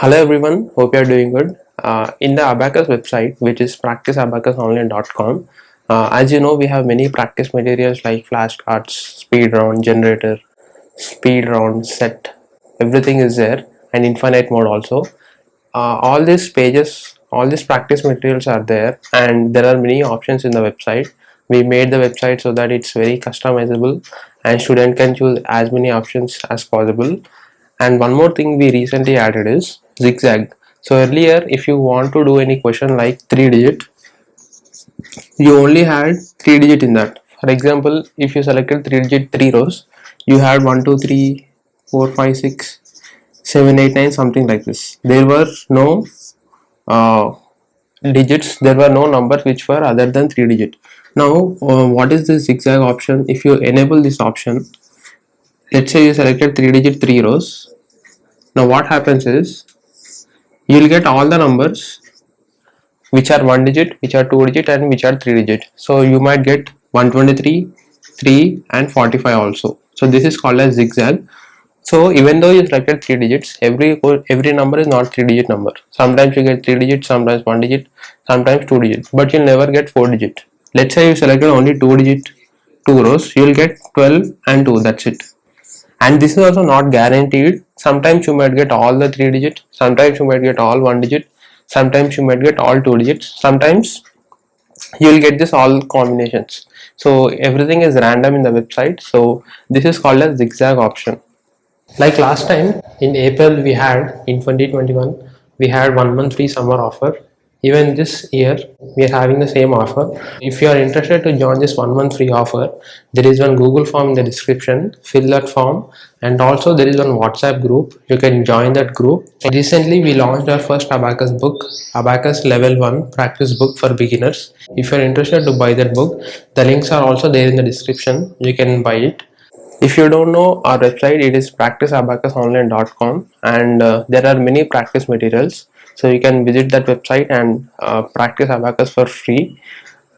Hello everyone, hope you are doing good. In the Abacus website, which is practiceabacusonline.com, as you know, we have many practice materials like flashcards, speed round, generator, speed round, set, everything is there, and infinite mode also. All these pages, all these practice materials are there, and there are many options in the website. We made the website so that it's very customizable and student can choose as many options as possible. And one more thing we recently added is ZigZag. So earlier, if you want to do any question like 3 digit, you only had 3 digit in that. For example, if you selected 3 digit 3 rows, you had 1 2 3 4 5 6 7 8 9 something like this. There were no uh, digits, there were no numbers which were other than 3 digit. Now what is this zigzag option? If you enable this option, let's say you selected 3 digit 3 rows. Now what happens is you'll get all the numbers which are 1 digit, which are 2 digit, and which are 3 digit. So you might get 123, 3 and 45 also. So this is called as zigzag. So even though you selected 3 digits, every number is not 3 digit number. Sometimes you get 3 digit, sometimes 1 digit, sometimes 2 digit, but you'll never get 4 digit. Let's say you selected only 2 digit 2 rows, you'll get 12 and 2, that's it. And this is also not guaranteed. Sometimes you might get all the 3 digit, sometimes you might get all 1 digit, sometimes you might get all 2 digits, sometimes you'll get this all combinations. So everything is random in the website. So this is called as zigzag option. Like last time in April, we had in 2021 we had 1 month free summer offer. Even this year we are having the same offer. If you are interested to join this 1 month free offer, there is one Google form in the description. Fill that form, and also there is one WhatsApp group. You can join that group. Recently we launched our first Abacus book, Abacus Level 1 Practice Book for Beginners. If you are interested to buy that book, the links are also there in the description. You can buy it. If you don't know our website, it is practiceabacusonline.com, and there are many practice materials. So you can visit that website and practice abacus for free.